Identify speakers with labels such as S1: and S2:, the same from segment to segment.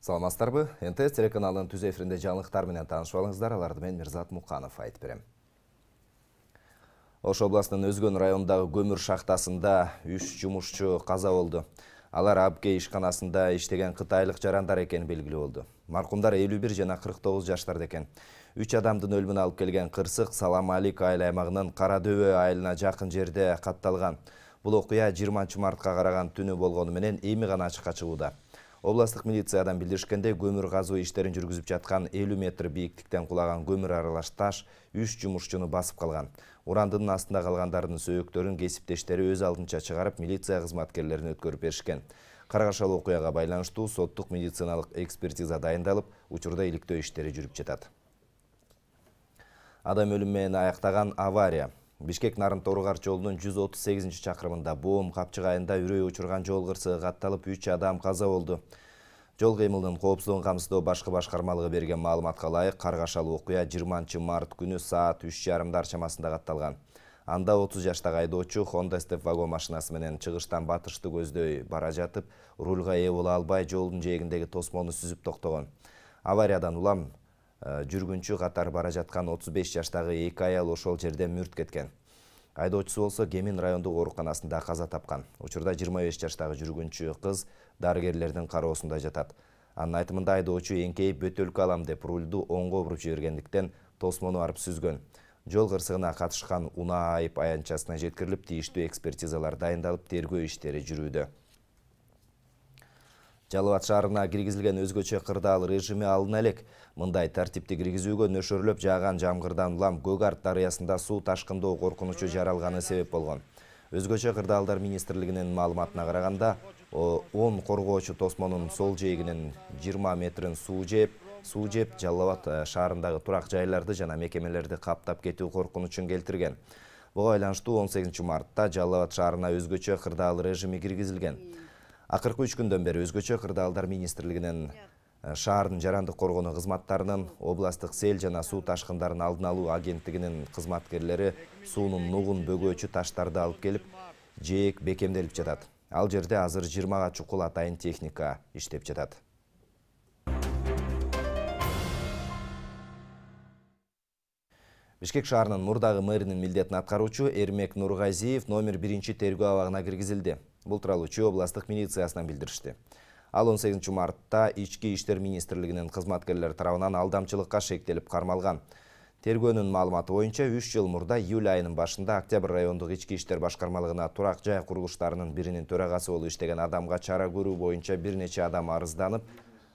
S1: Саламатсыздарбы? НТС телеканалынын түз эфиринде жаңылыктар менен таанышып алыңыздар. Аларды мен Мирзат Муканов айтып берем. Ош областынын Өзгөн районундагы көмүр шахтасында 3 жумушчу каза болду. Алар Абке ишканасында иштеген кытайлык жарандар экени белгилүү болду. Маркумдар 51 жана 49 жаштарда экен. 3 адамдын өлүмүн алып келген кырсык Салам Алик айыл аймагынын Кара Дөбө айылына жакын жерде катталган. Бул окуя 20 мартка караган түнү болгону менен эми гана ачыкка чыгууда. Областык милициядан билдиришкенде көмүр казуу иштерин жүргүзүп жаткан 50 метр бийиктиктен кулаган көмүр аралаш таш 3 жумушчуну басып калган. Урандынын астында калгандардын сөөктөрүн кесиптештери өз алдынча чыгарып, милиция кызматкерлерин өткөрүп беришкен. Каргашалы окуяга байланыштуу соттук медициналык экспертиза дайындалып, учурда иликтөө иштери жүрүп жатат. Адам өлүмү менен аяктаган авария. Бишкек Нарын-Торгар жолунун 138 чакырымында Боом Капчык айында үрөй учурган жол кырсыгы катталып 3 адам каза болду. Жол кыймылынын коопсуздугун камсыздоо башкы башкармалыгы берген маалыматка ылайык, каргашалы окуя 20 март күнү саат 3:30 чамасында катталган. Анда 30 жаштагы айдоочу Honda Step вагон машинасы менен чыгыштан батышты көздөй бара жатып, рулга ээ боло албай жолдун жээгиндеги тосмону сүзүп токтогон. Авариядан улам жүргүнчү катар бара жаткан 35 жаштагы 2 аял ошол жерде мүрт кеткен. Айдоочусу болсо Кемин райондук ооруканасында каза тапкан. Учурда 25 жаштагы жүргүнчү кыз дарыгерлердин кароосунда жатат. Анын айтымында айдоочу эңкейип бөтөлкө алам деп рулду оңго буруп жибергендиктен тосмону барып сүзгөн. Жол кырсыгына катышкан унаа айып аянтчасына жеткирилип, тийиштүү экспертизалар дайындалып, тергөө иштери жүрүүдө. Жалал Абад шаарына киргизилген өзгөчө кырдаал режими алына элек. Мындай тартипти киргизүүгө нөшөрлөп жааган жамгырдан улам Гөгарт дарыясында суу ташкындоо коркунучу жаралганы себеп болгон. Өзгөчө кырдаалдар министрлигинин маалыматына караганда, 10 коргоочу тосмонун сол жээгинин 20 метрин суу жеп Жалал Абад шаарындагы турак жайларды жана мекемелерди каптап кетүү коркунучун келтирген. Буга байланыштуу 18 мартта Жалал Абад шаарына өзгөчө кырдаал режими киргизилген. Акыркы 3 күндөн бери өзгөчө кырдаалдар министрлигинин шаардын жарандык коргонуу кызматтарынын, областык сел жана суу ташкындарын алдын алуу агенттигинин кызматкерлери суунун нугун бөгөөчү таштарды алып келип, жээк бекемделип жатат. Ал жерде азыр 20 чукул атайын техника иштеп жатат. Бишкек шаарынын мурдагы мэринин милдетин аткаруучу Эрмек Нургазиев номер 1 тергөө абагына киргизилди. Бул тууралуу Чүй областык милициясынан билдиришти. Ал 18 мартта Ички иштер министрлигинин кызматкерлери тарабынан алдамчылыкка шектелип кармалган. Тергөөнүн маалыматы боюнча 3 жыл мурда июль айынын башында Октябрь райондук ички иштер башкармалыгына турак жай курулуштарынын биринин төрагасы болуп иштеген адамга чара көрүү боюнча бир нече адам арызданып,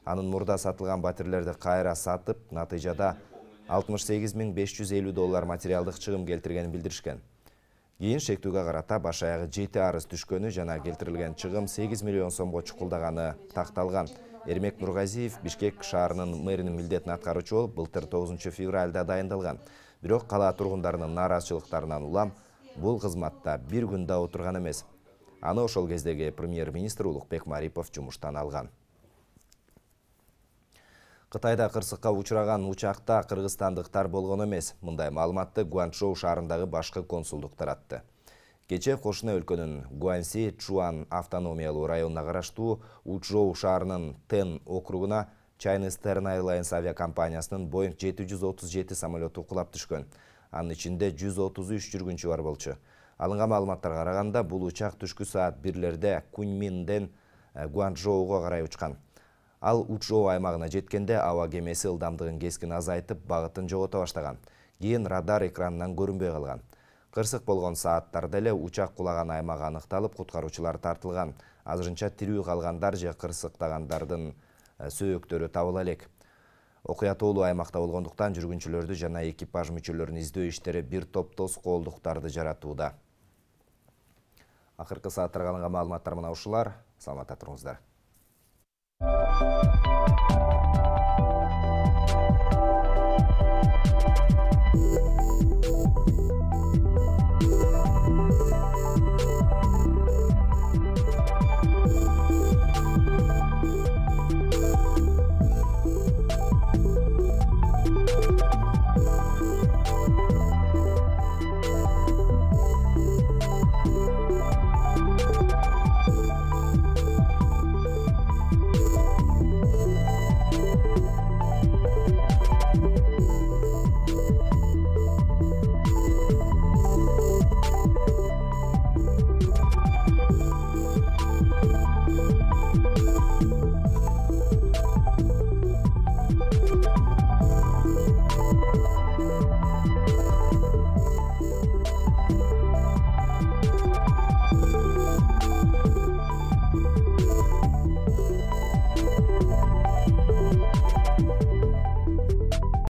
S1: анын мурда сатылган батирлерди кайра сатып, натыйжада $68.550 материалдык чыгым келтиргенин билдиришкен. Кийин шектүүгө карата баш аягы 7 арыз түшкөнү жана келтирилген чыгым 8 миллион сомго чукулдаганы такталган. Эрмек Нургазиев Бишкек шаарынын мэринин милдетин аткаруучу болуп, былтыр 9 февралда дайындалган. Бирок кала тургундарынын нааразычылыктарынан улам бул кызматта бир күн да отурган эмес. Аны ошол кездеги премьер-министр Улукбек Марипов жумуштан алган. Кытайда кырсыкка учураган учакта кыргызстандыктар болгон эмес. Мындай маалыматты Гуанчжоу шаарындагы башкы консулдук таратты. Кече кошуна өлкөнүн Гуанси Чуан автономиялуу районуна караштуу Учжоу шаарынын Тен округуна China Eastern Airlines авиакомпаниясынын Boeing 737 самолету кулап түшкөн. Анын ичинде 133 жүргүнчү бар болчу. Алынган маалыматтарга караганда, бул учак түшкү саат 1-лерде Куньминден Гуанчжоуга карай учкан. Ал Учжоу аймагына жеткенде аба кемеси ылдамдыгын кескин азайтып, багытын жогото баштаган. Кийин радар экранынан көрүнбөй калган. Кырсык болгон сааттарда эле учак кулаган аймак аныкталып, куткаруучулар тартылган. Азырынча тирүү калгандар же кырсыктагандардын сөөктөрү табыла элек. Окуя тоолуу аймакта болгондуктан жүргүнчүлөрдү жана экипаж мүчөлөрүн издөө иштери бир топ тоскоолдуктарды жаратууда. Акыркы сааттарга алынган маалыматтар мына ушулар. Саламатта туруңуздар.